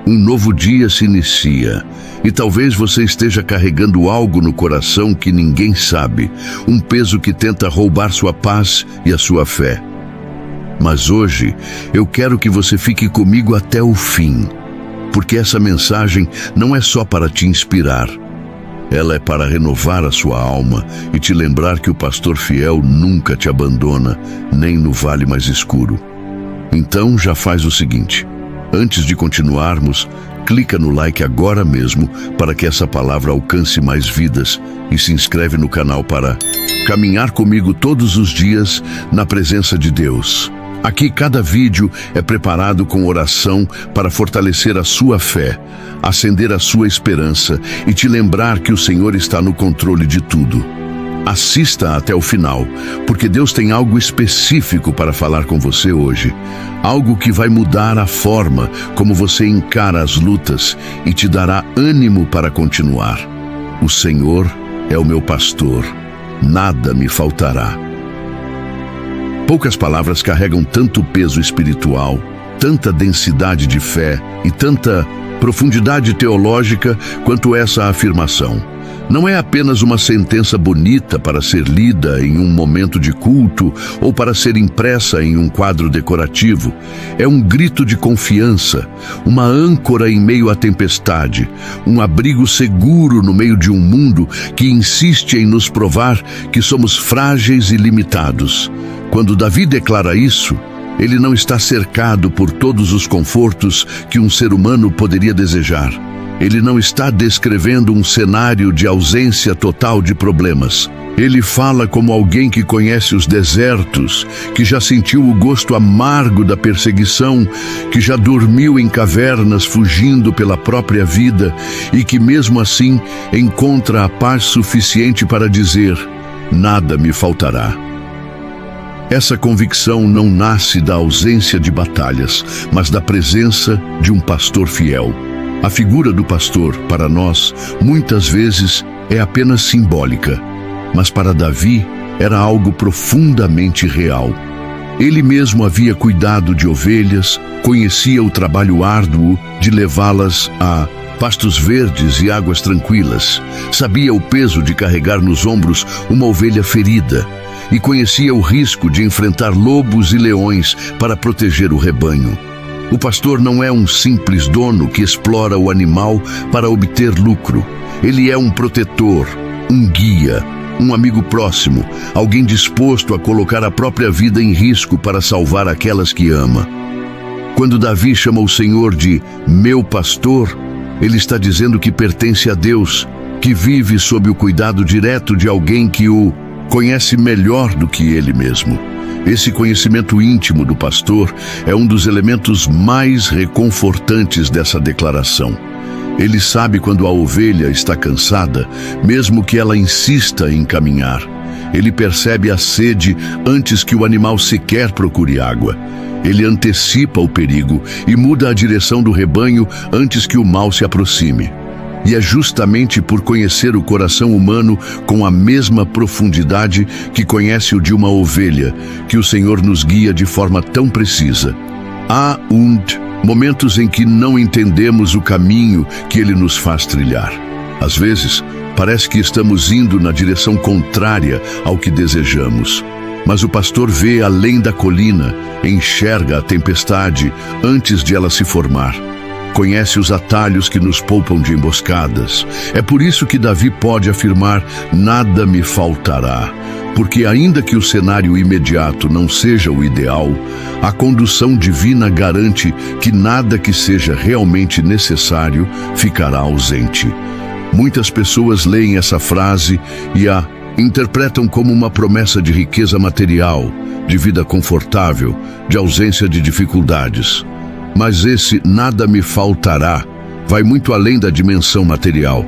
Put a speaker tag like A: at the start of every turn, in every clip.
A: Um novo dia se inicia e talvez você esteja carregando algo no coração que ninguém sabe, um peso que tenta roubar sua paz e a sua fé. Mas hoje eu quero que você fique comigo até o fim, porque essa mensagem não é só para te inspirar. Ela é para renovar a sua alma e te lembrar que o pastor fiel nunca te abandona, nem no vale mais escuro. Então já faz o seguinte: antes de continuarmos, clica no like agora mesmo para que essa palavra alcance mais vidas e se inscreve no canal para caminhar comigo todos os dias na presença de Deus. Aqui cada vídeo é preparado com oração para fortalecer a sua fé, acender a sua esperança e te lembrar que o Senhor está no controle de tudo. Assista até o final, porque Deus tem algo específico para falar com você hoje. Algo que vai mudar a forma como você encara as lutas e te dará ânimo para continuar. O Senhor é o meu pastor, nada me faltará. Poucas palavras carregam tanto peso espiritual, tanta densidade de fé e tanta profundidade teológica quanto essa afirmação. Não é apenas uma sentença bonita para ser lida em um momento de culto ou para ser impressa em um quadro decorativo. É um grito de confiança, uma âncora em meio à tempestade, um abrigo seguro no meio de um mundo que insiste em nos provar que somos frágeis e limitados. Quando Davi declara isso, ele não está cercado por todos os confortos que um ser humano poderia desejar. Ele não está descrevendo um cenário de ausência total de problemas. Ele fala como alguém que conhece os desertos, que já sentiu o gosto amargo da perseguição, que já dormiu em cavernas fugindo pela própria vida e que mesmo assim encontra a paz suficiente para dizer: nada me faltará. Essa convicção não nasce da ausência de batalhas, mas da presença de um pastor fiel. A figura do pastor, para nós, muitas vezes é apenas simbólica, mas para Davi era algo profundamente real. Ele mesmo havia cuidado de ovelhas, conhecia o trabalho árduo de levá-las a pastos verdes e águas tranquilas, sabia o peso de carregar nos ombros uma ovelha ferida e conhecia o risco de enfrentar lobos e leões para proteger o rebanho. O pastor não é um simples dono que explora o animal para obter lucro. Ele é um protetor, um guia, um amigo próximo, alguém disposto a colocar a própria vida em risco para salvar aquelas que ama. Quando Davi chama o Senhor de meu pastor, ele está dizendo que pertence a Deus, que vive sob o cuidado direto de alguém que o conhece melhor do que ele mesmo. Esse conhecimento íntimo do pastor é um dos elementos mais reconfortantes dessa declaração. Ele sabe quando a ovelha está cansada, mesmo que ela insista em caminhar. Ele percebe a sede antes que o animal sequer procure água. Ele antecipa o perigo e muda a direção do rebanho antes que o mal se aproxime. E é justamente por conhecer o coração humano com a mesma profundidade que conhece o de uma ovelha, que o Senhor nos guia de forma tão precisa. Há momentos em que não entendemos o caminho que Ele nos faz trilhar. Às vezes, parece que estamos indo na direção contrária ao que desejamos. Mas o pastor vê além da colina, enxerga a tempestade antes de ela se formar. Conhece os atalhos que nos poupam de emboscadas. É por isso que Davi pode afirmar: nada me faltará. Porque ainda que o cenário imediato não seja o ideal, a condução divina garante que nada que seja realmente necessário ficará ausente. Muitas pessoas leem essa frase e a interpretam como uma promessa de riqueza material, de vida confortável, de ausência de dificuldades. Mas esse nada me faltará vai muito além da dimensão material.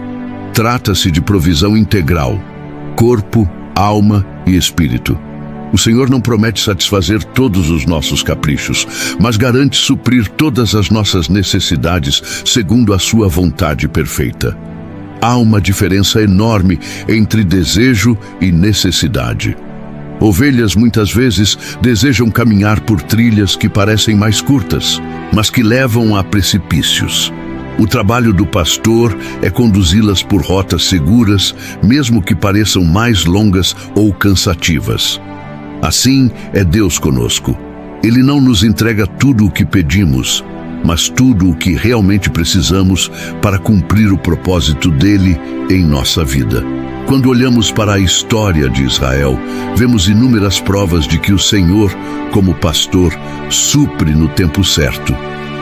A: Trata-se de provisão integral, corpo, alma e espírito. O Senhor não promete satisfazer todos os nossos caprichos, mas garante suprir todas as nossas necessidades segundo a sua vontade perfeita. Há uma diferença enorme entre desejo e necessidade. Ovelhas muitas vezes desejam caminhar por trilhas que parecem mais curtas, mas que levam a precipícios. O trabalho do pastor é conduzi-las por rotas seguras, mesmo que pareçam mais longas ou cansativas. Assim é Deus conosco. Ele não nos entrega tudo o que pedimos, mas tudo o que realmente precisamos para cumprir o propósito dele em nossa vida. Quando olhamos para a história de Israel, vemos inúmeras provas de que o Senhor, como pastor, supre no tempo certo.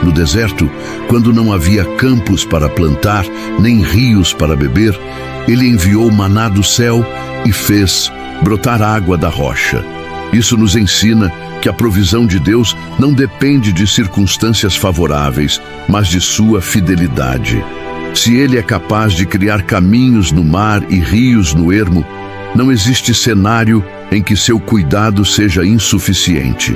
A: No deserto, quando não havia campos para plantar, nem rios para beber, ele enviou maná do céu e fez brotar água da rocha. Isso nos ensina que a provisão de Deus não depende de circunstâncias favoráveis, mas de sua fidelidade. Se ele é capaz de criar caminhos no mar e rios no ermo, não existe cenário em que seu cuidado seja insuficiente.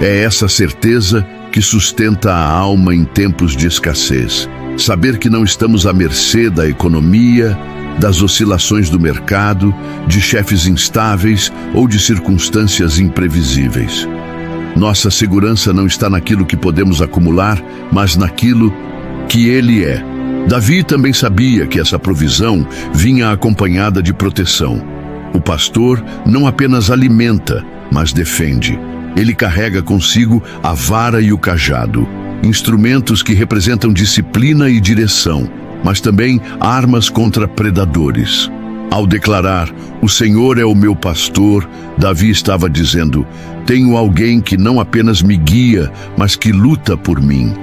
A: É essa certeza que sustenta a alma em tempos de escassez. Saber que não estamos à mercê da economia, das oscilações do mercado, de chefes instáveis ou de circunstâncias imprevisíveis. Nossa segurança não está naquilo que podemos acumular, mas naquilo que Ele é. Davi também sabia que essa provisão vinha acompanhada de proteção. O pastor não apenas alimenta, mas defende. Ele carrega consigo a vara e o cajado, instrumentos que representam disciplina e direção, mas também armas contra predadores. Ao declarar, "O Senhor é o meu pastor", Davi estava dizendo, "Tenho alguém que não apenas me guia, mas que luta por mim."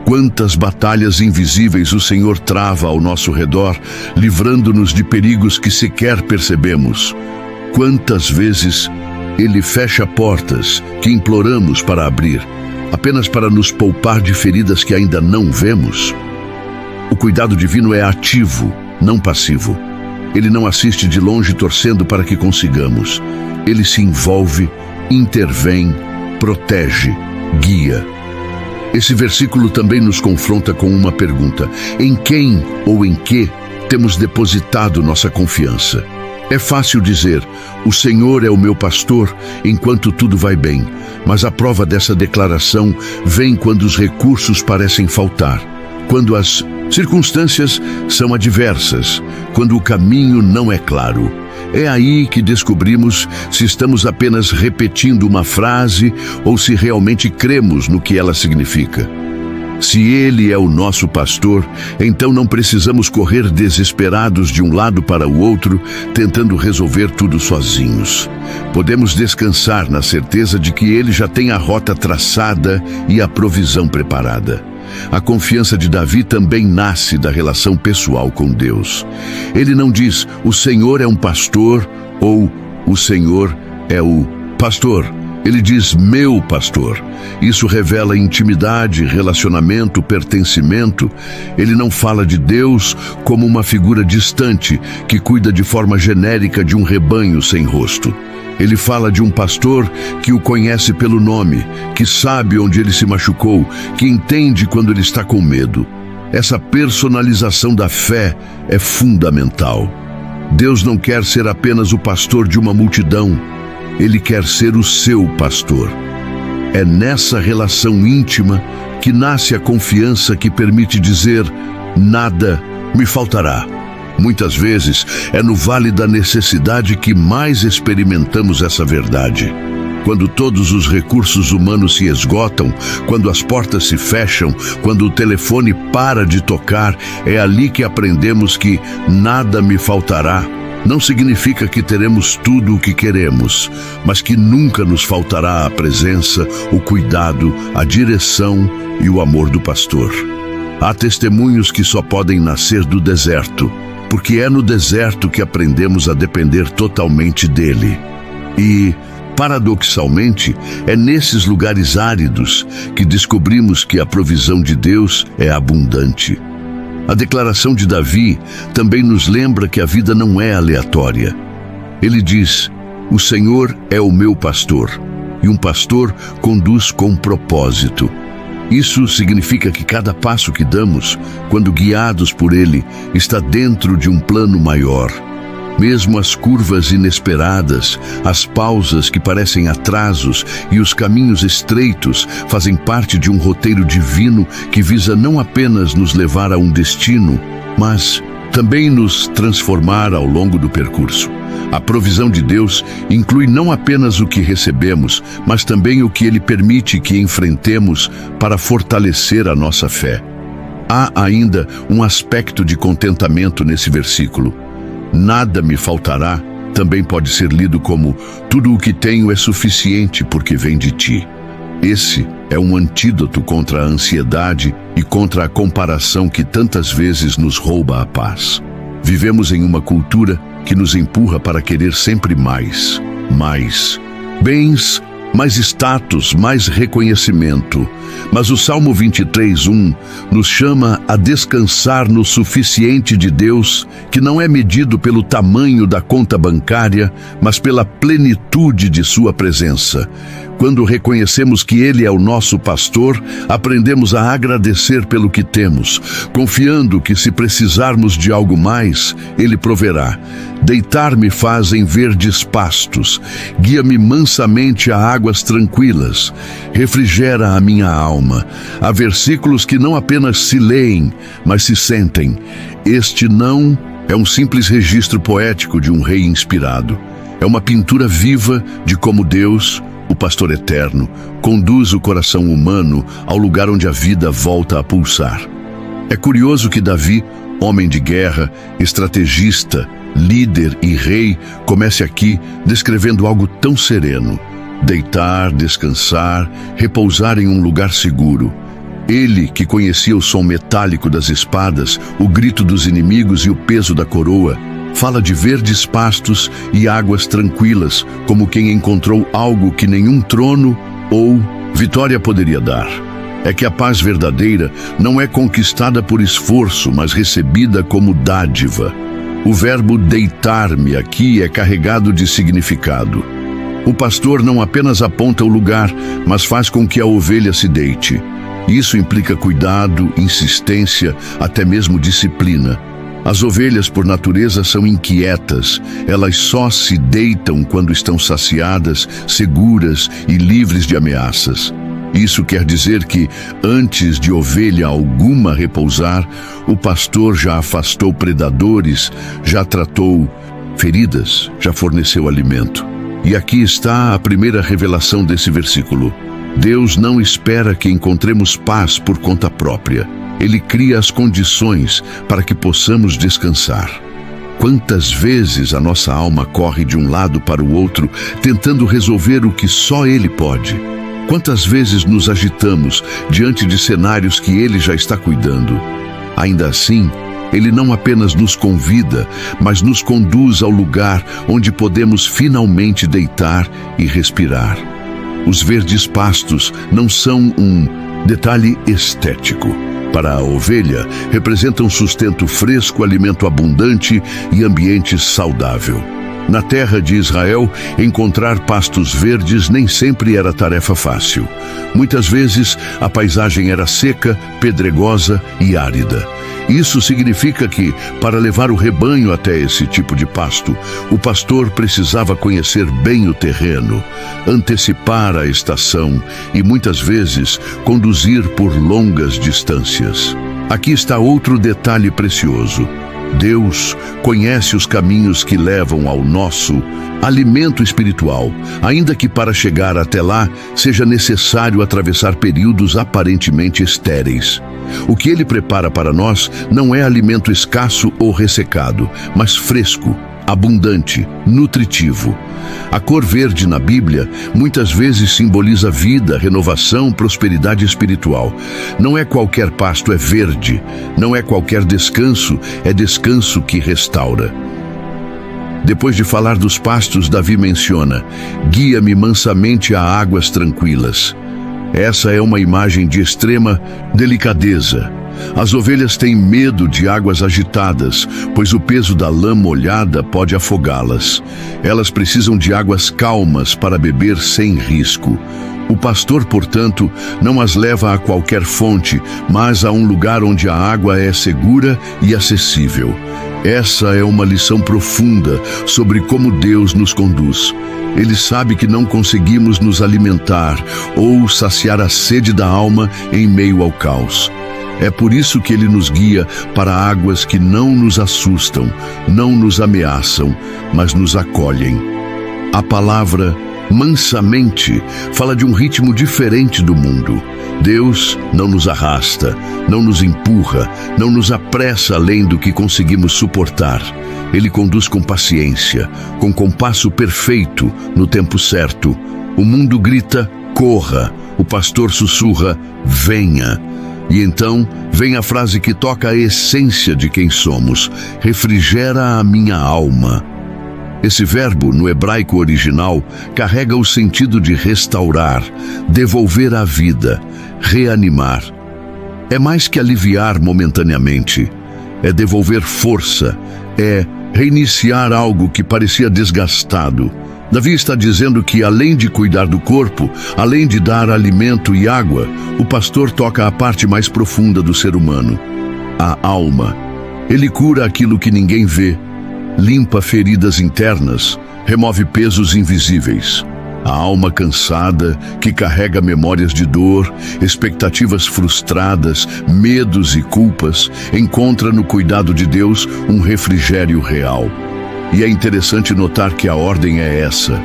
A: Quantas batalhas invisíveis o Senhor trava ao nosso redor, livrando-nos de perigos que sequer percebemos. Quantas vezes Ele fecha portas que imploramos para abrir, apenas para nos poupar de feridas que ainda não vemos. O cuidado divino é ativo, não passivo. Ele não assiste de longe torcendo para que consigamos. Ele se envolve, intervém, protege, guia. Esse versículo também nos confronta com uma pergunta: em quem ou em que temos depositado nossa confiança? É fácil dizer, "O Senhor é o meu pastor", enquanto tudo vai bem, mas a prova dessa declaração vem quando os recursos parecem faltar, quando as circunstâncias são adversas, quando o caminho não é claro. É aí que descobrimos se estamos apenas repetindo uma frase ou se realmente cremos no que ela significa. Se Ele é o nosso pastor, então não precisamos correr desesperados de um lado para o outro, tentando resolver tudo sozinhos. Podemos descansar na certeza de que Ele já tem a rota traçada e a provisão preparada. A confiança de Davi também nasce da relação pessoal com Deus. Ele não diz, "O Senhor é um pastor" ou "O Senhor é o pastor". Ele diz, "meu pastor". Isso revela intimidade, relacionamento, pertencimento. Ele não fala de Deus como uma figura distante que cuida de forma genérica de um rebanho sem rosto. Ele fala de um pastor que o conhece pelo nome, que sabe onde ele se machucou, que entende quando ele está com medo. Essa personalização da fé é fundamental. Deus não quer ser apenas o pastor de uma multidão. Ele quer ser o seu pastor. É nessa relação íntima que nasce a confiança que permite dizer, "Nada me faltará". Muitas vezes é no vale da necessidade que mais experimentamos essa verdade. Quando todos os recursos humanos se esgotam, quando as portas se fecham, quando o telefone para de tocar, é ali que aprendemos que "nada me faltará". Não significa que teremos tudo o que queremos, mas que nunca nos faltará a presença, o cuidado, a direção e o amor do pastor. Há testemunhos que só podem nascer do deserto, porque é no deserto que aprendemos a depender totalmente dele. E, paradoxalmente, é nesses lugares áridos que descobrimos que a provisão de Deus é abundante. A declaração de Davi também nos lembra que a vida não é aleatória. Ele diz, "O Senhor é o meu pastor", e um pastor conduz com propósito. Isso significa que cada passo que damos, quando guiados por Ele, está dentro de um plano maior. Mesmo as curvas inesperadas, as pausas que parecem atrasos e os caminhos estreitos fazem parte de um roteiro divino que visa não apenas nos levar a um destino, mas também nos transformar ao longo do percurso. A provisão de Deus inclui não apenas o que recebemos, mas também o que Ele permite que enfrentemos para fortalecer a nossa fé. Há ainda um aspecto de contentamento nesse versículo. Nada me faltará também pode ser lido como tudo o que tenho é suficiente porque vem de ti. Esse é um antídoto contra a ansiedade e contra a comparação que tantas vezes nos rouba a paz. Vivemos em uma cultura que nos empurra para querer sempre mais. Bens, mais status, mais reconhecimento. Mas o Salmo 23:1 nos chama a descansar no suficiente de Deus, que não é medido pelo tamanho da conta bancária, mas pela plenitude de sua presença. Quando reconhecemos que Ele é o nosso pastor, aprendemos a agradecer pelo que temos, confiando que se precisarmos de algo mais, Ele proverá. Deitar-me faz em verdes pastos, guia-me mansamente a águas tranquilas, refrigera a minha alma. Há versículos que não apenas se leem, mas se sentem. Este não é um simples registro poético de um rei inspirado. É uma pintura viva de como Deus, o pastor eterno, conduz o coração humano ao lugar onde a vida volta a pulsar. É curioso que Davi, homem de guerra, estrategista, líder e rei, comece aqui descrevendo algo tão sereno. Deitar, descansar, repousar em um lugar seguro. Ele, que conhecia o som metálico das espadas, o grito dos inimigos e o peso da coroa, fala de verdes pastos e águas tranquilas, como quem encontrou algo que nenhum trono ou vitória poderia dar. É que a paz verdadeira não é conquistada por esforço, mas recebida como dádiva. O verbo deitar-me aqui é carregado de significado. O pastor não apenas aponta o lugar, mas faz com que a ovelha se deite. Isso implica cuidado, insistência, até mesmo disciplina. As ovelhas, por natureza, são inquietas. Elas só se deitam quando estão saciadas, seguras e livres de ameaças. Isso quer dizer que, antes de ovelha alguma repousar, o pastor já afastou predadores, já tratou feridas, já forneceu alimento. E aqui está a primeira revelação desse versículo. Deus não espera que encontremos paz por conta própria. Ele cria as condições para que possamos descansar. Quantas vezes a nossa alma corre de um lado para o outro, tentando resolver o que só Ele pode? Quantas vezes nos agitamos diante de cenários que Ele já está cuidando? Ainda assim, Ele não apenas nos convida, mas nos conduz ao lugar onde podemos finalmente deitar e respirar. Os verdes pastos não são um detalhe estético. Para a ovelha, representam sustento fresco, alimento abundante e ambiente saudável. Na terra de Israel, encontrar pastos verdes nem sempre era tarefa fácil. Muitas vezes, a paisagem era seca, pedregosa e árida. Isso significa que, para levar o rebanho até esse tipo de pasto, o pastor precisava conhecer bem o terreno, antecipar a estação e, muitas vezes, conduzir por longas distâncias. Aqui está outro detalhe precioso. Deus conhece os caminhos que levam ao nosso alimento espiritual, ainda que para chegar até lá seja necessário atravessar períodos aparentemente estéreis. O que Ele prepara para nós não é alimento escasso ou ressecado, mas fresco, abundante, nutritivo. A cor verde na Bíblia muitas vezes simboliza vida, renovação, prosperidade espiritual. Não é qualquer pasto é verde, não é qualquer descanso, é descanso que restaura. Depois de falar dos pastos, Davi menciona: guia-me mansamente a águas tranquilas. Essa é uma imagem de extrema delicadeza. As ovelhas têm medo de águas agitadas, pois o peso da lã molhada pode afogá-las. Elas precisam de águas calmas para beber sem risco. O pastor, portanto, não as leva a qualquer fonte, mas a um lugar onde a água é segura e acessível. Essa é uma lição profunda sobre como Deus nos conduz. Ele sabe que não conseguimos nos alimentar ou saciar a sede da alma em meio ao caos. É por isso que Ele nos guia para águas que não nos assustam, não nos ameaçam, mas nos acolhem. A palavra mansamente fala de um ritmo diferente do mundo. Deus não nos arrasta, não nos empurra, não nos apressa além do que conseguimos suportar. Ele conduz com paciência, com compasso perfeito, no tempo certo. O mundo grita, corra. O pastor sussurra, venha. E então vem a frase que toca a essência de quem somos: refrigera a minha alma. Esse verbo, no hebraico original, carrega o sentido de restaurar, devolver à vida, reanimar. É mais que aliviar momentaneamente, é devolver força, é reiniciar algo que parecia desgastado. Davi está dizendo que, além de cuidar do corpo, além de dar alimento e água, o pastor toca a parte mais profunda do ser humano, a alma. Ele cura aquilo que ninguém vê, limpa feridas internas, remove pesos invisíveis. A alma cansada, que carrega memórias de dor, expectativas frustradas, medos e culpas, encontra no cuidado de Deus um refrigério real. E é interessante notar que a ordem é essa.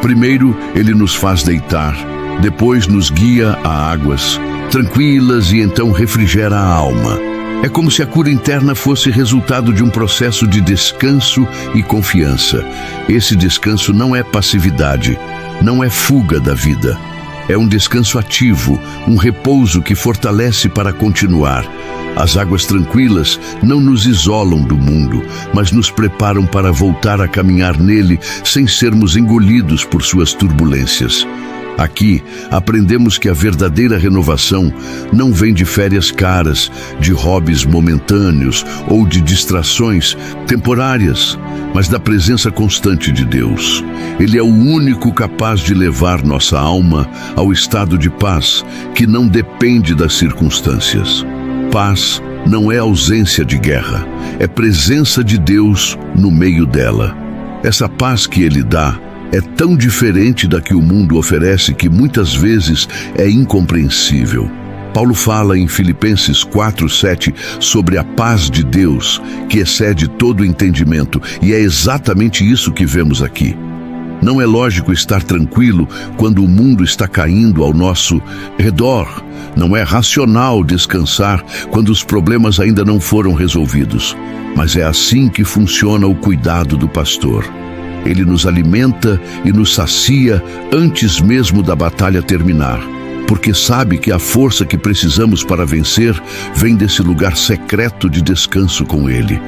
A: Primeiro, Ele nos faz deitar, depois nos guia a águas tranquilas e então refrigera a alma. É como se a cura interna fosse resultado de um processo de descanso e confiança. Esse descanso não é passividade, não é fuga da vida. É um descanso ativo, um repouso que fortalece para continuar. As águas tranquilas não nos isolam do mundo, mas nos preparam para voltar a caminhar nele sem sermos engolidos por suas turbulências. Aqui, aprendemos que a verdadeira renovação não vem de férias caras, de hobbies momentâneos ou de distrações temporárias, mas da presença constante de Deus. Ele é o único capaz de levar nossa alma ao estado de paz, que não depende das circunstâncias. Paz não é ausência de guerra, é presença de Deus no meio dela. Essa paz que Ele dá é tão diferente da que o mundo oferece que muitas vezes é incompreensível. Paulo fala em Filipenses 4:7 sobre a paz de Deus, que excede todo entendimento, e é exatamente isso que vemos aqui. Não é lógico estar tranquilo quando o mundo está caindo ao nosso redor. Não é racional descansar quando os problemas ainda não foram resolvidos. Mas é assim que funciona o cuidado do pastor. Ele nos alimenta e nos sacia antes mesmo da batalha terminar, porque sabe que a força que precisamos para vencer vem desse lugar secreto de descanso com Ele.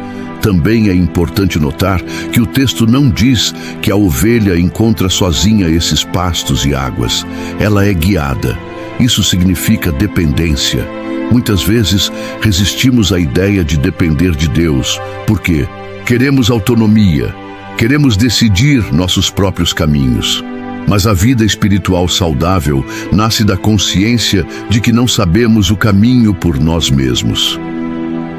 A: Também é importante notar que o texto não diz que a ovelha encontra sozinha esses pastos e águas. Ela é guiada. Isso significa dependência. Muitas vezes resistimos à ideia de depender de Deus, porque queremos autonomia, queremos decidir nossos próprios caminhos. Mas a vida espiritual saudável nasce da consciência de que não sabemos o caminho por nós mesmos.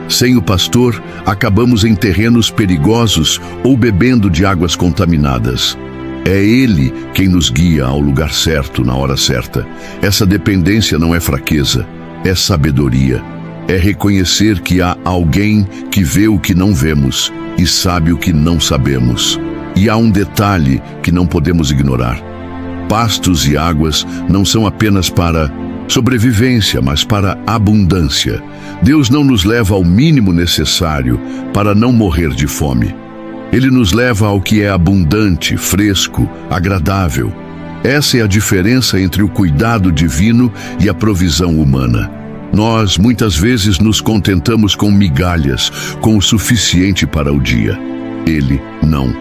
A: Sem o pastor, acabamos em terrenos perigosos ou bebendo de águas contaminadas. É Ele quem nos guia ao lugar certo, na hora certa. Essa dependência não é fraqueza, é sabedoria. É reconhecer que há alguém que vê o que não vemos e sabe o que não sabemos. E há um detalhe que não podemos ignorar. Pastos e águas não são apenas para sobrevivência, mas para abundância. Deus não nos leva ao mínimo necessário para não morrer de fome. Ele nos leva ao que é abundante, fresco, agradável. Essa é a diferença entre o cuidado divino e a provisão humana. Nós, muitas vezes, nos contentamos com migalhas, com o suficiente para o dia. Ele, não.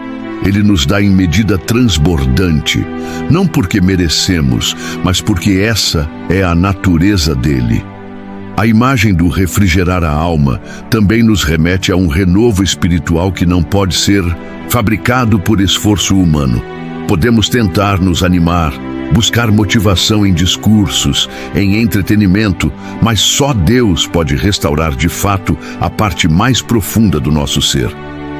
A: Ele nos dá em medida transbordante, não porque merecemos, mas porque essa é a natureza dele. A imagem do refrigerar a alma também nos remete a um renovo espiritual que não pode ser fabricado por esforço humano. Podemos tentar nos animar, buscar motivação em discursos, em entretenimento, mas só Deus pode restaurar de fato a parte mais profunda do nosso ser.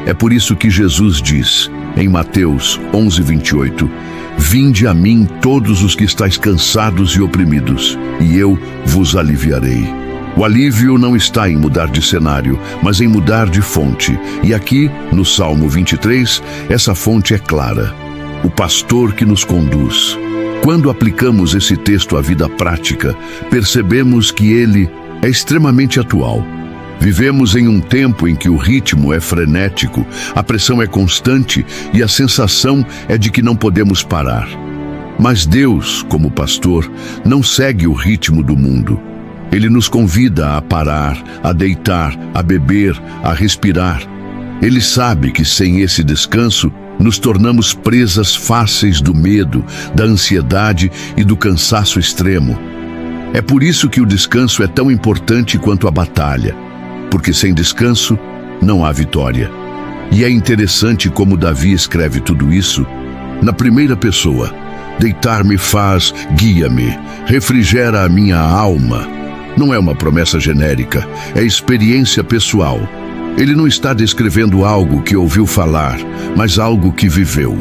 A: É por isso que Jesus diz, em Mateus 11:28, "Vinde a mim todos os que estáis cansados e oprimidos, e eu vos aliviarei." O alívio não está em mudar de cenário, mas em mudar de fonte. E aqui, no Salmo 23, essa fonte é clara: o pastor que nos conduz. Quando aplicamos esse texto à vida prática, percebemos que ele é extremamente atual. Vivemos em um tempo em que o ritmo é frenético, a pressão é constante e a sensação é de que não podemos parar. Mas Deus, como pastor, não segue o ritmo do mundo. Ele nos convida a parar, a deitar, a beber, a respirar. Ele sabe que sem esse descanso, nos tornamos presas fáceis do medo, da ansiedade e do cansaço extremo. É por isso que o descanso é tão importante quanto a batalha, porque sem descanso não há vitória. E é interessante como Davi escreve tudo isso na primeira pessoa. Deitar-me faz, guia-me, refrigera a minha alma. Não é uma promessa genérica, é experiência pessoal. Ele não está descrevendo algo que ouviu falar, mas algo que viveu.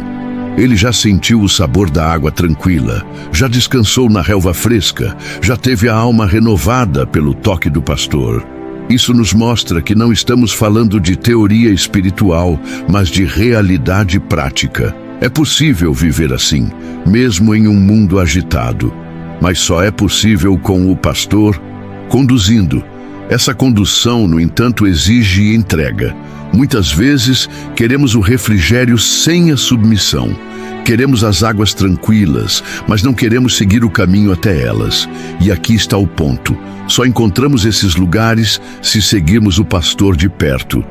A: Ele já sentiu o sabor da água tranquila, já descansou na relva fresca, já teve a alma renovada pelo toque do pastor. Isso nos mostra que não estamos falando de teoria espiritual, mas de realidade prática. É possível viver assim, mesmo em um mundo agitado. Mas só é possível com o pastor conduzindo. Essa condução, no entanto, exige entrega. Muitas vezes, queremos o refrigério sem a submissão. Queremos as águas tranquilas, mas não queremos seguir o caminho até elas. E aqui está o ponto. Só encontramos esses lugares se seguirmos o pastor de perto.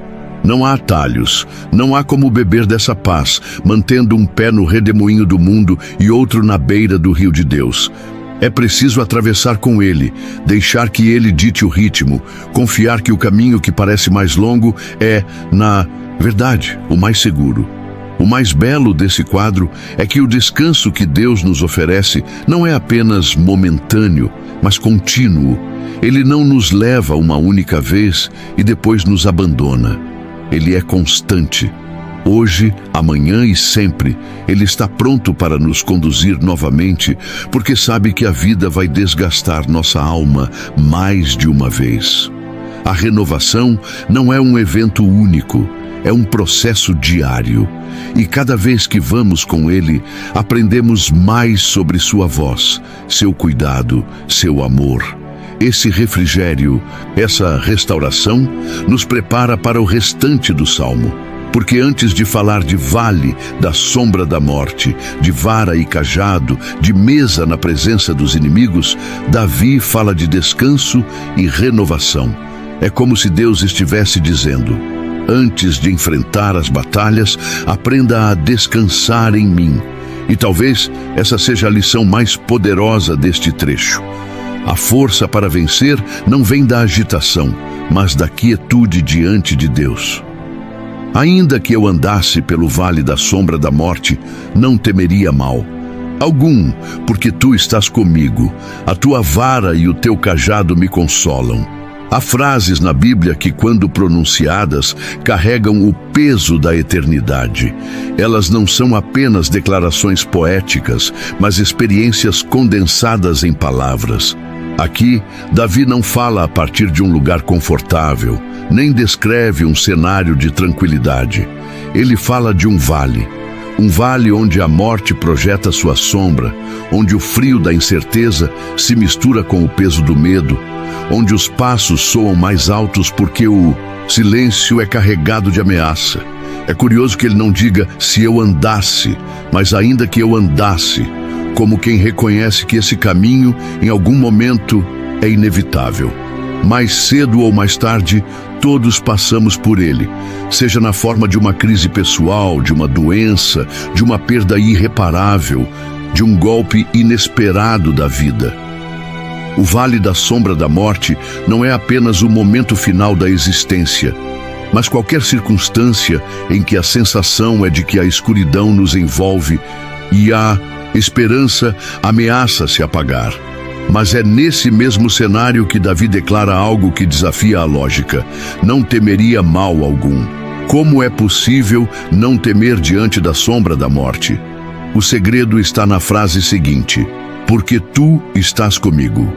A: Não há atalhos, não há como beber dessa paz, mantendo um pé no redemoinho do mundo e outro na beira do rio de Deus. É preciso atravessar com ele, deixar que ele dite o ritmo, confiar que o caminho que parece mais longo é, na verdade, o mais seguro. O mais belo desse quadro é que o descanso que Deus nos oferece não é apenas momentâneo, mas contínuo. Ele não nos leva uma única vez e depois nos abandona. Ele é constante. Hoje, amanhã e sempre, Ele está pronto para nos conduzir novamente, porque sabe que a vida vai desgastar nossa alma mais de uma vez. A renovação não é um evento único, é um processo diário. E cada vez que vamos com Ele, aprendemos mais sobre sua voz, seu cuidado, seu amor. Esse refrigério, essa restauração, nos prepara para o restante do Salmo. Porque antes de falar de vale, da sombra da morte, de vara e cajado, de mesa na presença dos inimigos, Davi fala de descanso e renovação. É como se Deus estivesse dizendo: antes de enfrentar as batalhas, aprenda a descansar em mim. E talvez essa seja a lição mais poderosa deste trecho. A força para vencer não vem da agitação, mas da quietude diante de Deus. Ainda que eu andasse pelo vale da sombra da morte, não temeria mal algum, porque tu estás comigo. A tua vara e o teu cajado me consolam. Há frases na Bíblia que, quando pronunciadas, carregam o peso da eternidade. Elas não são apenas declarações poéticas, mas experiências condensadas em palavras. Aqui, Davi não fala a partir de um lugar confortável, nem descreve um cenário de tranquilidade. Ele fala de um vale onde a morte projeta sua sombra, onde o frio da incerteza se mistura com o peso do medo, onde os passos soam mais altos porque o silêncio é carregado de ameaça. É curioso que ele não diga "se eu andasse", mas "ainda que eu andasse", como quem reconhece que esse caminho, em algum momento, é inevitável. Mais cedo ou mais tarde, todos passamos por ele, seja na forma de uma crise pessoal, de uma doença, de uma perda irreparável, de um golpe inesperado da vida. O vale da sombra da morte não é apenas o momento final da existência, mas qualquer circunstância em que a sensação é de que a escuridão nos envolve e há Esperança ameaça se apagar. Mas é nesse mesmo cenário que Davi declara algo que desafia a lógica: não temeria mal algum. Como é possível não temer diante da sombra da morte? O segredo está na frase seguinte: porque tu estás comigo.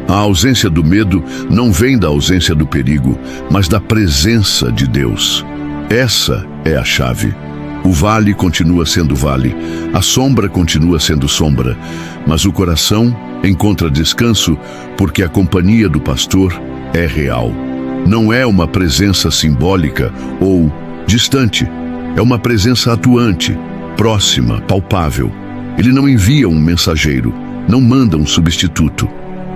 A: A ausência do medo não vem da ausência do perigo, mas da presença de Deus. Essa é a chave. O vale continua sendo vale, a sombra continua sendo sombra, mas o coração encontra descanso porque a companhia do pastor é real. Não é uma presença simbólica ou distante, é uma presença atuante, próxima, palpável. Ele não envia um mensageiro, não manda um substituto.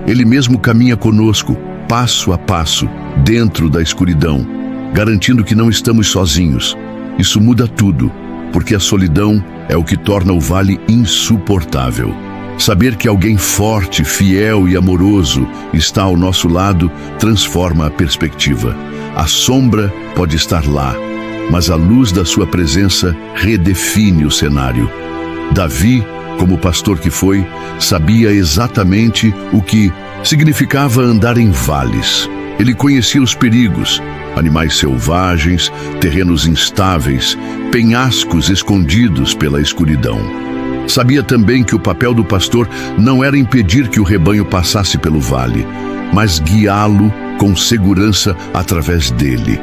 A: Ele mesmo caminha conosco, passo a passo, dentro da escuridão, garantindo que não estamos sozinhos. Isso muda tudo, porque a solidão é o que torna o vale insuportável. Saber que alguém forte, fiel e amoroso está ao nosso lado transforma a perspectiva. A sombra pode estar lá, mas a luz da sua presença redefine o cenário. Davi, como pastor que foi, sabia exatamente o que significava andar em vales. Ele conhecia os perigos: animais selvagens, terrenos instáveis, penhascos escondidos pela escuridão. Sabia também que o papel do pastor não era impedir que o rebanho passasse pelo vale, mas guiá-lo com segurança através dele.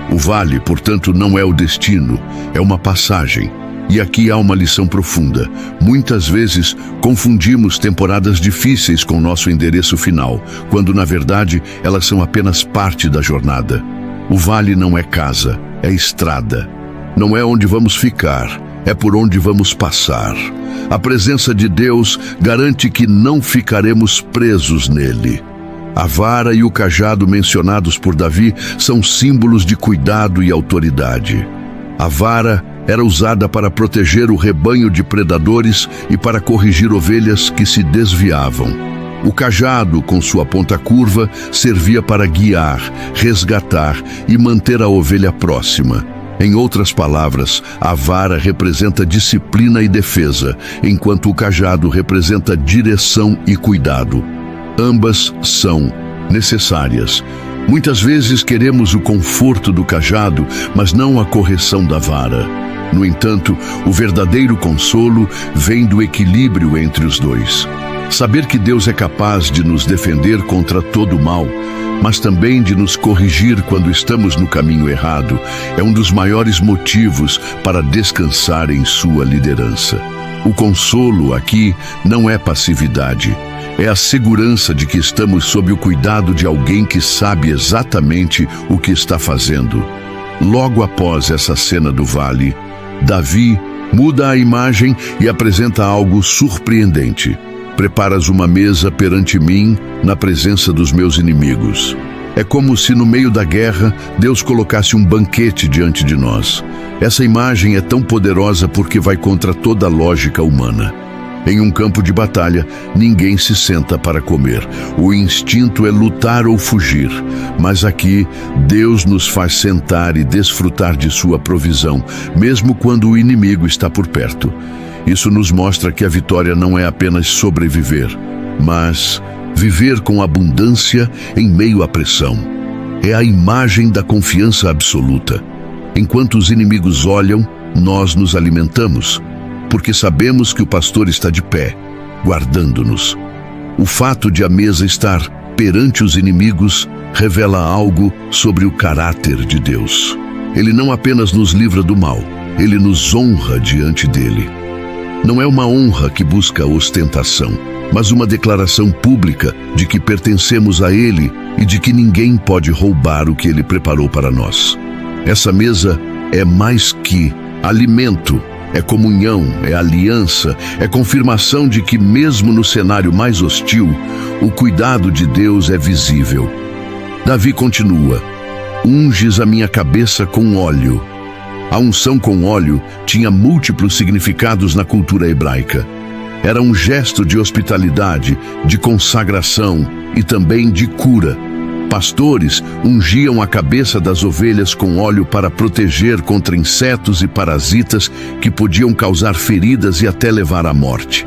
A: O vale, portanto, não é o destino, é uma passagem. E aqui há uma lição profunda. Muitas vezes confundimos temporadas difíceis com nosso endereço final, quando na verdade elas são apenas parte da jornada. O vale não é casa, é estrada. Não é onde vamos ficar, é por onde vamos passar. A presença de Deus garante que não ficaremos presos nele. A vara e o cajado mencionados por Davi são símbolos de cuidado e autoridade. A vara era usada para proteger o rebanho de predadores e para corrigir ovelhas que se desviavam. O cajado, com sua ponta curva, servia para guiar, resgatar e manter a ovelha próxima. Em outras palavras, a vara representa disciplina e defesa, enquanto o cajado representa direção e cuidado. Ambas são necessárias. Muitas vezes queremos o conforto do cajado, mas não a correção da vara. No entanto, o verdadeiro consolo vem do equilíbrio entre os dois. Saber que Deus é capaz de nos defender contra todo o mal, mas também de nos corrigir quando estamos no caminho errado, é um dos maiores motivos para descansar em sua liderança. O consolo aqui não é passividade, é a segurança de que estamos sob o cuidado de alguém que sabe exatamente o que está fazendo. Logo após essa cena do vale, Davi muda a imagem e apresenta algo surpreendente. Preparas uma mesa perante mim na presença dos meus inimigos. É como se no meio da guerra Deus colocasse um banquete diante de nós. Essa imagem é tão poderosa porque vai contra toda a lógica humana. Em um campo de batalha, ninguém se senta para comer. O instinto é lutar ou fugir. Mas aqui, Deus nos faz sentar e desfrutar de sua provisão, mesmo quando o inimigo está por perto. Isso nos mostra que a vitória não é apenas sobreviver, mas viver com abundância em meio à pressão. É a imagem da confiança absoluta. Enquanto os inimigos olham, nós nos alimentamos, porque sabemos que o pastor está de pé, guardando-nos. O fato de a mesa estar perante os inimigos revela algo sobre o caráter de Deus. Ele não apenas nos livra do mal, ele nos honra diante dele. Não é uma honra que busca ostentação, mas uma declaração pública de que pertencemos a ele e de que ninguém pode roubar o que ele preparou para nós. Essa mesa é mais que alimento, é comunhão, é aliança, é confirmação de que mesmo no cenário mais hostil, o cuidado de Deus é visível. Davi continua: unges a minha cabeça com óleo. A unção com óleo tinha múltiplos significados na cultura hebraica. Era um gesto de hospitalidade, de consagração e também de cura. Pastores ungiam a cabeça das ovelhas com óleo para proteger contra insetos e parasitas que podiam causar feridas e até levar à morte.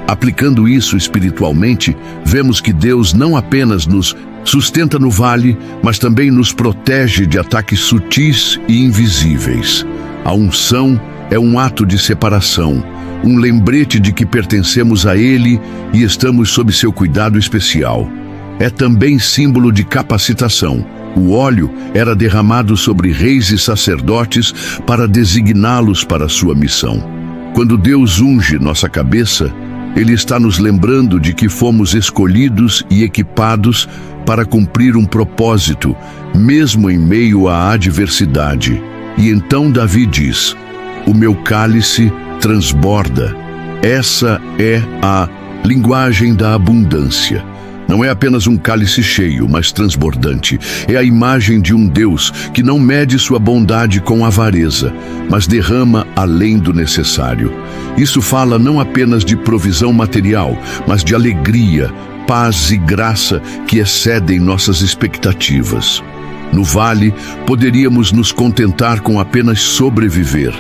A: Aplicando isso espiritualmente, vemos que Deus não apenas nos sustenta no vale, mas também nos protege de ataques sutis e invisíveis. A unção é um ato de separação, um lembrete de que pertencemos a Ele e estamos sob seu cuidado especial. É também símbolo de capacitação. O óleo era derramado sobre reis e sacerdotes para designá-los para a sua missão. Quando Deus unge nossa cabeça, Ele está nos lembrando de que fomos escolhidos e equipados para cumprir um propósito, mesmo em meio à adversidade. E então Davi diz: "O meu cálice transborda." Essa é a linguagem da abundância. Não é apenas um cálice cheio, mas transbordante. É a imagem de um Deus que não mede sua bondade com avareza, mas derrama além do necessário. Isso fala não apenas de provisão material, mas de alegria, paz e graça que excedem nossas expectativas. No vale, poderíamos nos contentar com apenas sobreviver,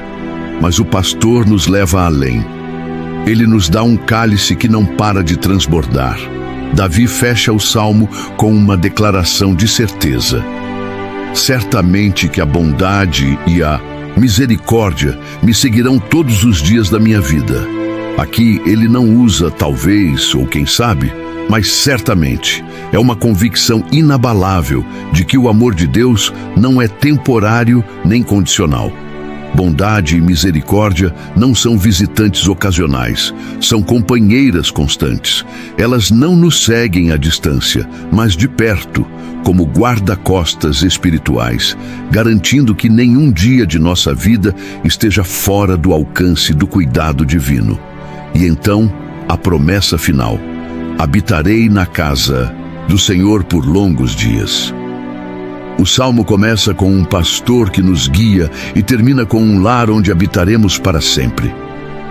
A: mas o pastor nos leva além. Ele nos dá um cálice que não para de transbordar. Davi fecha o salmo com uma declaração de certeza: "Certamente que a bondade e a misericórdia me seguirão todos os dias da minha vida." Aqui ele não usa talvez ou quem sabe, mas certamente é uma convicção inabalável de que o amor de Deus não é temporário nem condicional. Bondade e misericórdia não são visitantes ocasionais, são companheiras constantes. Elas não nos seguem à distância, mas de perto, como guarda-costas espirituais, garantindo que nenhum dia de nossa vida esteja fora do alcance do cuidado divino. E então, a promessa final: "Habitarei na casa do Senhor por longos dias." O salmo começa com um pastor que nos guia e termina com um lar onde habitaremos para sempre.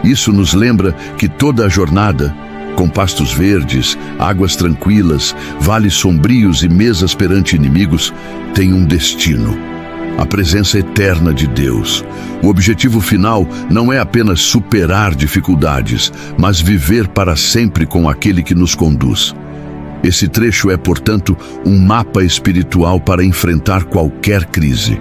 A: Isso nos lembra que toda a jornada, com pastos verdes, águas tranquilas, vales sombrios e mesas perante inimigos, tem um destino: a presença eterna de Deus. O objetivo final não é apenas superar dificuldades, mas viver para sempre com aquele que nos conduz. Esse trecho é, portanto, um mapa espiritual para enfrentar qualquer crise.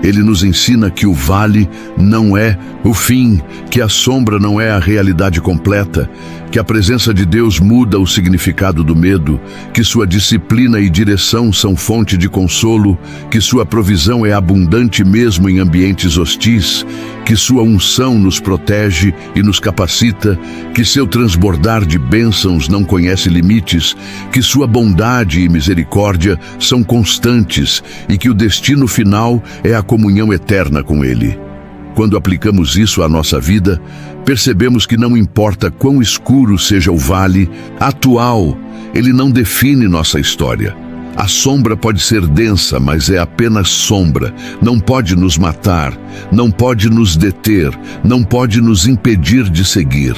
A: Ele nos ensina que o vale não é o fim, que a sombra não é a realidade completa, que a presença de Deus muda o significado do medo, que sua disciplina e direção são fonte de consolo, que sua provisão é abundante mesmo em ambientes hostis, que sua unção nos protege e nos capacita, que seu transbordar de bênçãos não conhece limites, que sua bondade e misericórdia são constantes e que o destino final é a comunhão eterna com Ele. Quando aplicamos isso à nossa vida, percebemos que não importa quão escuro seja o vale atual, ele não define nossa história. A sombra pode ser densa, mas é apenas sombra. Não pode nos matar, não pode nos deter, não pode nos impedir de seguir.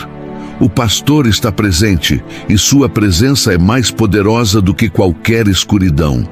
A: O pastor está presente e sua presença é mais poderosa do que qualquer escuridão.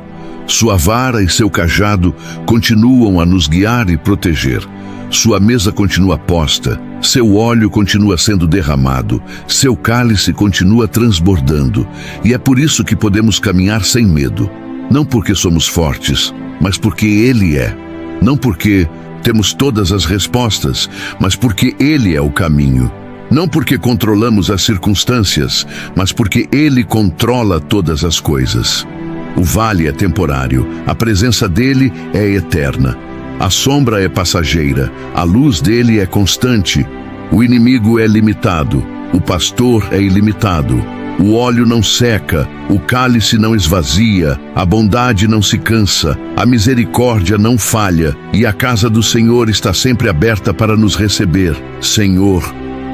A: Sua vara e seu cajado continuam a nos guiar e proteger. Sua mesa continua posta, seu óleo continua sendo derramado, seu cálice continua transbordando. E é por isso que podemos caminhar sem medo. Não porque somos fortes, mas porque Ele é. Não porque temos todas as respostas, mas porque Ele é o caminho. Não porque controlamos as circunstâncias, mas porque Ele controla todas as coisas. O vale é temporário, a presença dele é eterna. A sombra é passageira, a luz dele é constante. O inimigo é limitado, o pastor é ilimitado. O óleo não seca, o cálice não esvazia, a bondade não se cansa, a misericórdia não falha, e a casa do Senhor está sempre aberta para nos receber. Senhor,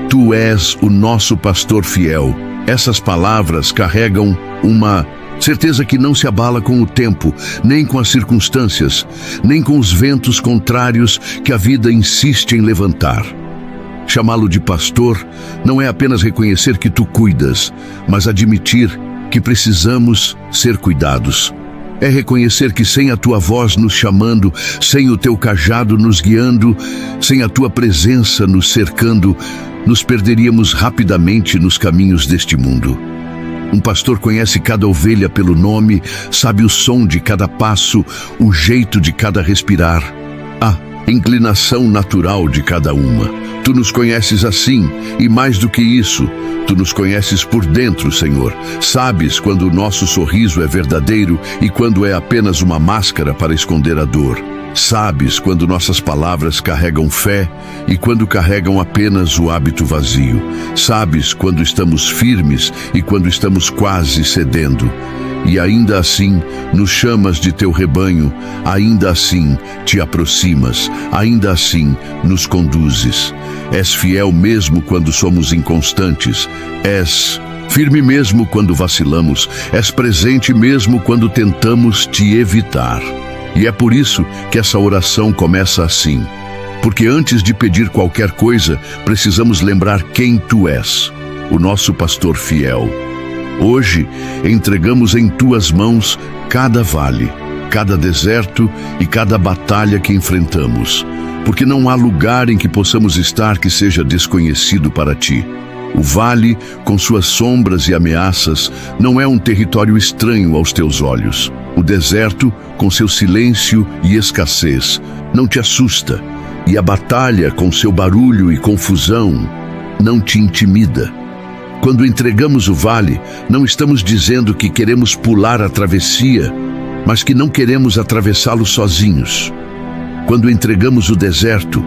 A: Tu és o nosso pastor fiel. Essas palavras carregam uma certeza que não se abala com o tempo, nem com as circunstâncias, nem com os ventos contrários que a vida insiste em levantar. Chamá-lo de pastor não é apenas reconhecer que tu cuidas, mas admitir que precisamos ser cuidados. É reconhecer que sem a tua voz nos chamando, sem o teu cajado nos guiando, sem a tua presença nos cercando, nos perderíamos rapidamente nos caminhos deste mundo. Um pastor conhece cada ovelha pelo nome, sabe o som de cada passo, o jeito de cada respirar, a inclinação natural de cada uma. Tu nos conheces assim, e mais do que isso, tu nos conheces por dentro, Senhor. Sabes quando o nosso sorriso é verdadeiro e quando é apenas uma máscara para esconder a dor. Sabes quando nossas palavras carregam fé e quando carregam apenas o hábito vazio. Sabes quando estamos firmes e quando estamos quase cedendo. E ainda assim nos chamas de teu rebanho, ainda assim te aproximas, ainda assim nos conduzes. És fiel mesmo quando somos inconstantes, és firme mesmo quando vacilamos, és presente mesmo quando tentamos te evitar. E é por isso que essa oração começa assim, porque antes de pedir qualquer coisa, precisamos lembrar quem tu és, o nosso pastor fiel. Hoje, entregamos em tuas mãos cada vale, cada deserto e cada batalha que enfrentamos, porque não há lugar em que possamos estar que seja desconhecido para ti. O vale, com suas sombras e ameaças, não é um território estranho aos teus olhos. O deserto, com seu silêncio e escassez, não te assusta. E a batalha, com seu barulho e confusão, não te intimida. Quando entregamos o vale, não estamos dizendo que queremos pular a travessia, mas que não queremos atravessá-lo sozinhos. Quando entregamos o deserto,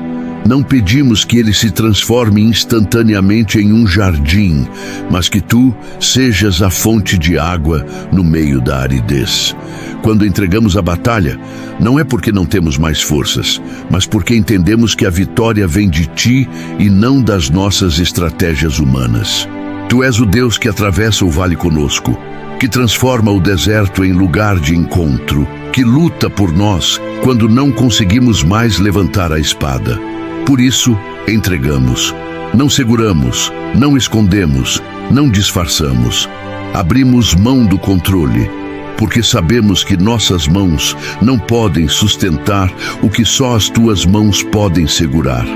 A: não pedimos que ele se transforme instantaneamente em um jardim, mas que tu sejas a fonte de água no meio da aridez. Quando entregamos a batalha, não é porque não temos mais forças, mas porque entendemos que a vitória vem de ti e não das nossas estratégias humanas. Tu és o Deus que atravessa o vale conosco, que transforma o deserto em lugar de encontro, que luta por nós quando não conseguimos mais levantar a espada. Por isso, entregamos. Não seguramos, não escondemos, não disfarçamos. Abrimos mão do controle, porque sabemos que nossas mãos não podem sustentar o que só as tuas mãos podem segurar.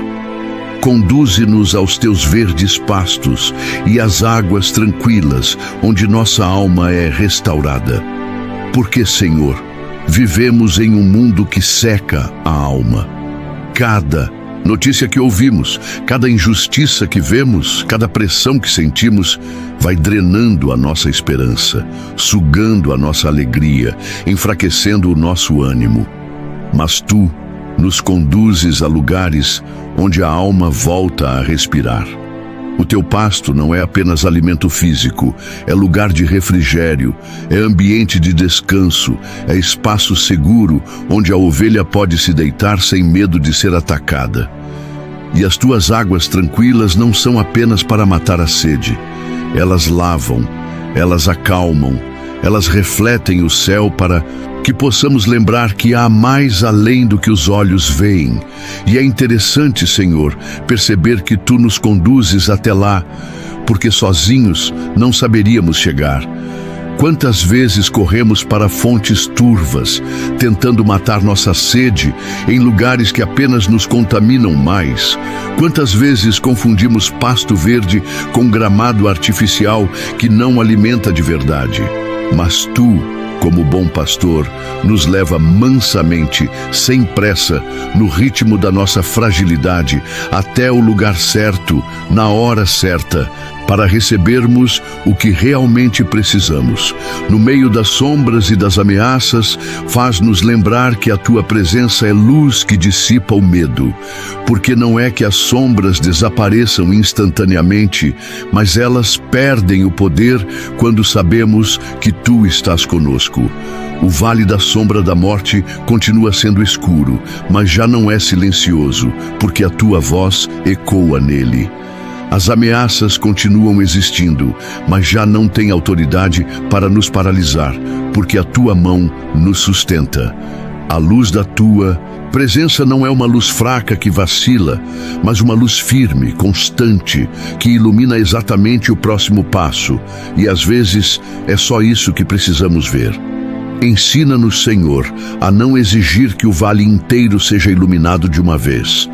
A: Conduze-nos aos teus verdes pastos e às águas tranquilas, onde nossa alma é restaurada. Porque, Senhor, vivemos em um mundo que seca a alma. Cada notícia que ouvimos, cada injustiça que vemos, cada pressão que sentimos, vai drenando a nossa esperança, sugando a nossa alegria, enfraquecendo o nosso ânimo. Mas tu nos conduzes a lugares onde a alma volta a respirar. O teu pasto não é apenas alimento físico, é lugar de refrigério, é ambiente de descanso, é espaço seguro onde a ovelha pode se deitar sem medo de ser atacada. E as tuas águas tranquilas não são apenas para matar a sede. Elas lavam, elas acalmam, elas refletem o céu para que possamos lembrar que há mais além do que os olhos veem. E é interessante, Senhor, perceber que tu nos conduzes até lá, porque sozinhos não saberíamos chegar. Quantas vezes corremos para fontes turvas, tentando matar nossa sede em lugares que apenas nos contaminam mais? Quantas vezes confundimos pasto verde com gramado artificial que não alimenta de verdade? Mas tu, como bom pastor, nos leva mansamente, sem pressa, no ritmo da nossa fragilidade, até o lugar certo, na hora certa, para recebermos o que realmente precisamos. No meio das sombras e das ameaças, faz-nos lembrar que a tua presença é luz que dissipa o medo, porque não é que as sombras desapareçam instantaneamente, mas elas perdem o poder quando sabemos que tu estás conosco. O vale da sombra da morte continua sendo escuro, mas já não é silencioso, porque a tua voz ecoa nele. As ameaças continuam existindo, mas já não têm autoridade para nos paralisar, porque a tua mão nos sustenta. A luz da tua presença não é uma luz fraca que vacila, mas uma luz firme, constante, que ilumina exatamente o próximo passo. E às vezes é só isso que precisamos ver. Ensina-nos, Senhor, a não exigir que o vale inteiro seja iluminado de uma vez,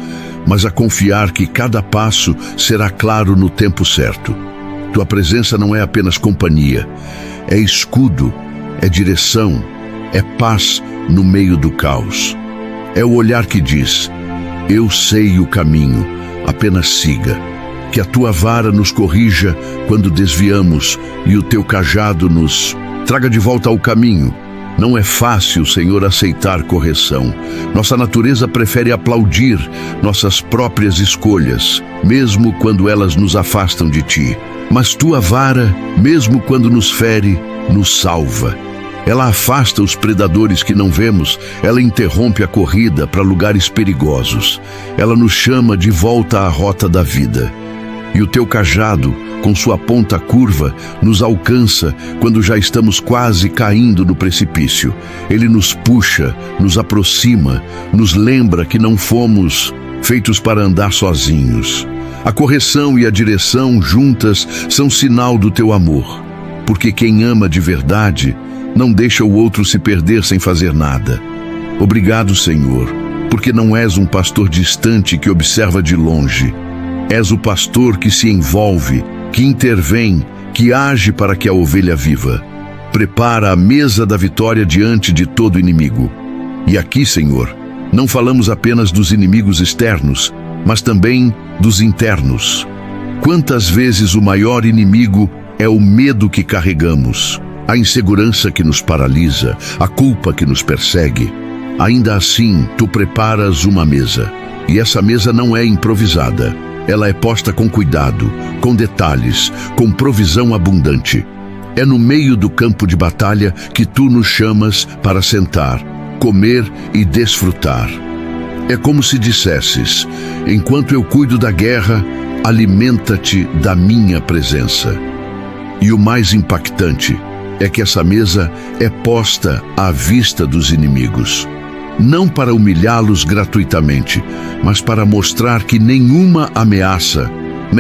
A: mas a confiar que cada passo será claro no tempo certo. Tua presença não é apenas companhia, é escudo, é direção, é paz no meio do caos. É o olhar que diz: eu sei o caminho, apenas siga. Que a tua vara nos corrija quando desviamos e o teu cajado nos traga de volta ao caminho. Não é fácil, Senhor, aceitar correção. Nossa natureza prefere aplaudir nossas próprias escolhas, mesmo quando elas nos afastam de ti. Mas tua vara, mesmo quando nos fere, nos salva. Ela afasta os predadores que não vemos, ela interrompe a corrida para lugares perigosos. Ela nos chama de volta à rota da vida. E o teu cajado, com sua ponta curva, nos alcança quando já estamos quase caindo no precipício. Ele nos puxa, nos aproxima, nos lembra que não fomos feitos para andar sozinhos. A correção e a direção juntas são sinal do teu amor, porque quem ama de verdade não deixa o outro se perder sem fazer nada. Obrigado, Senhor, porque não és um pastor distante que observa de longe. És o pastor que se envolve, que intervém, que age para que a ovelha viva. Prepara a mesa da vitória diante de todo inimigo. E aqui, Senhor, não falamos apenas dos inimigos externos, mas também dos internos. Quantas vezes o maior inimigo é o medo que carregamos, a insegurança que nos paralisa, a culpa que nos persegue. Ainda assim, tu preparas uma mesa, e essa mesa não é improvisada. Ela é posta com cuidado, com detalhes, com provisão abundante. É no meio do campo de batalha que tu nos chamas para sentar, comer e desfrutar. É como se dissesses: enquanto eu cuido da guerra, alimenta-te da minha presença. E o mais impactante é que essa mesa é posta à vista dos inimigos. Não para humilhá-los gratuitamente, mas para mostrar que nenhuma ameaça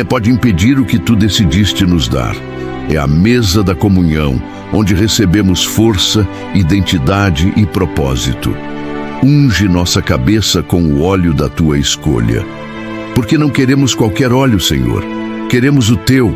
A: pode impedir o que tu decidiste nos dar. É a mesa da comunhão, onde recebemos força, identidade e propósito. Unge nossa cabeça com o óleo da tua escolha. Porque não queremos qualquer óleo, Senhor. Queremos o teu,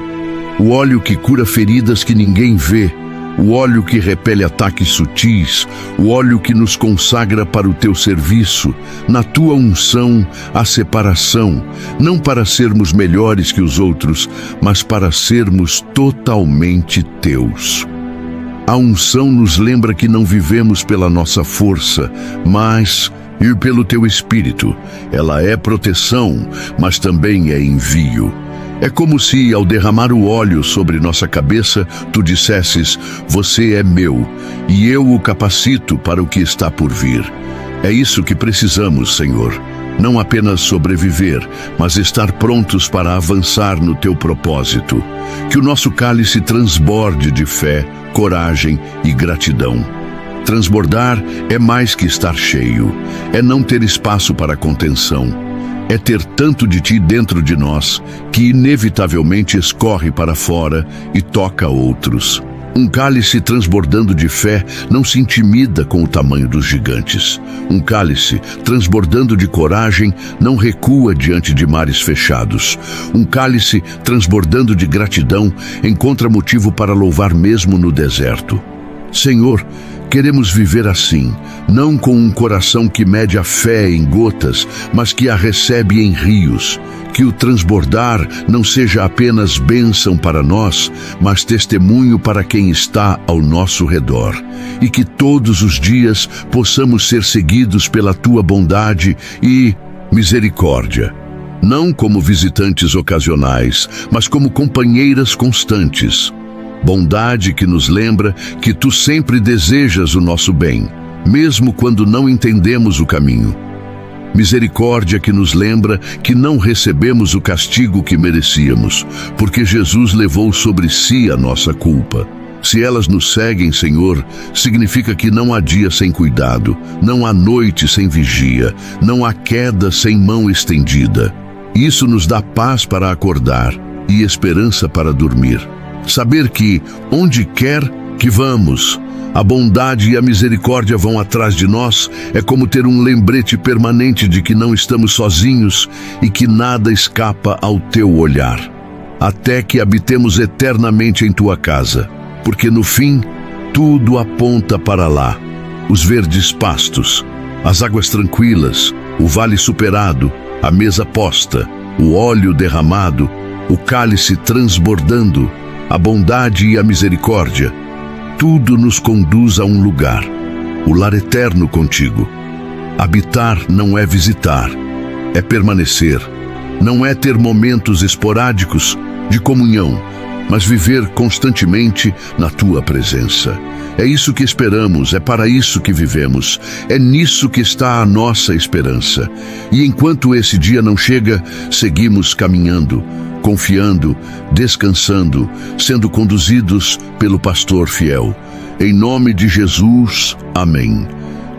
A: o óleo que cura feridas que ninguém vê, o óleo que repele ataques sutis, o óleo que nos consagra para o teu serviço, na tua unção, a separação, não para sermos melhores que os outros, mas para sermos totalmente teus. A unção nos lembra que não vivemos pela nossa força, mas pelo teu Espírito. Ela é proteção, mas também é envio. É como se, ao derramar o óleo sobre nossa cabeça, tu dissesses: você é meu, e eu o capacito para o que está por vir. É isso que precisamos, Senhor. Não apenas sobreviver, mas estar prontos para avançar no teu propósito. Que o nosso cálice transborde de fé, coragem e gratidão. Transbordar é mais que estar cheio, é não ter espaço para contenção. É ter tanto de ti dentro de nós que inevitavelmente escorre para fora e toca outros. Um cálice transbordando de fé não se intimida com o tamanho dos gigantes. Um cálice transbordando de coragem não recua diante de mares fechados. Um cálice transbordando de gratidão encontra motivo para louvar mesmo no deserto. Senhor, queremos viver assim, não com um coração que mede a fé em gotas, mas que a recebe em rios. Que o transbordar não seja apenas bênção para nós, mas testemunho para quem está ao nosso redor. E que todos os dias possamos ser seguidos pela tua bondade e misericórdia. Não como visitantes ocasionais, mas como companheiras constantes. Bondade que nos lembra que tu sempre desejas o nosso bem, mesmo quando não entendemos o caminho. Misericórdia que nos lembra que não recebemos o castigo que merecíamos, porque Jesus levou sobre si a nossa culpa. Se elas nos seguem, Senhor, significa que não há dia sem cuidado, não há noite sem vigia, não há queda sem mão estendida. Isso nos dá paz para acordar e esperança para dormir. Saber que, onde quer que vamos, A bondade e a misericórdia vão atrás de nós, é como ter um lembrete permanente de que não estamos sozinhos e que nada escapa ao teu olhar, até que habitemos eternamente em tua casa, porque no fim, tudo aponta para lá. Os verdes pastos, as águas tranquilas, o vale superado, a mesa posta, o óleo derramado, o cálice transbordando, a bondade e a misericórdia, tudo nos conduz a um lugar, o lar eterno contigo. Habitar não é visitar, é permanecer. Não é ter momentos esporádicos de comunhão, mas viver constantemente na tua presença. É isso que esperamos, é para isso que vivemos, é nisso que está a nossa esperança. E enquanto esse dia não chega, seguimos caminhando, confiando, descansando, sendo conduzidos pelo pastor fiel. Em nome de Jesus, amém.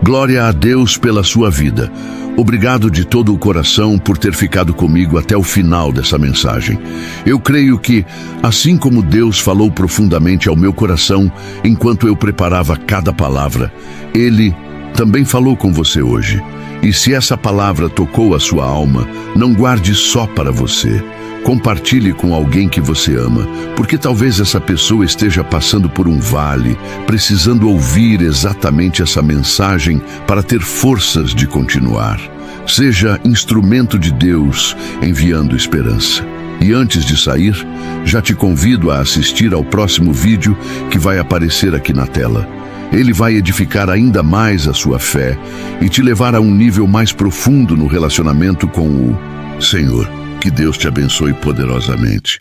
A: Glória a Deus pela sua vida. Obrigado de todo o coração por ter ficado comigo até o final dessa mensagem. Eu creio que, assim como Deus falou profundamente ao meu coração enquanto eu preparava cada palavra, Ele também falou com você hoje. E se essa palavra tocou a sua alma, não guarde só para você. Compartilhe com alguém que você ama, porque talvez essa pessoa esteja passando por um vale, precisando ouvir exatamente essa mensagem para ter forças de continuar. Seja instrumento de Deus enviando esperança. E antes de sair, já te convido a assistir ao próximo vídeo que vai aparecer aqui na tela. Ele vai edificar ainda mais a sua fé e te levar a um nível mais profundo no relacionamento com o Senhor. Que Deus te abençoe poderosamente.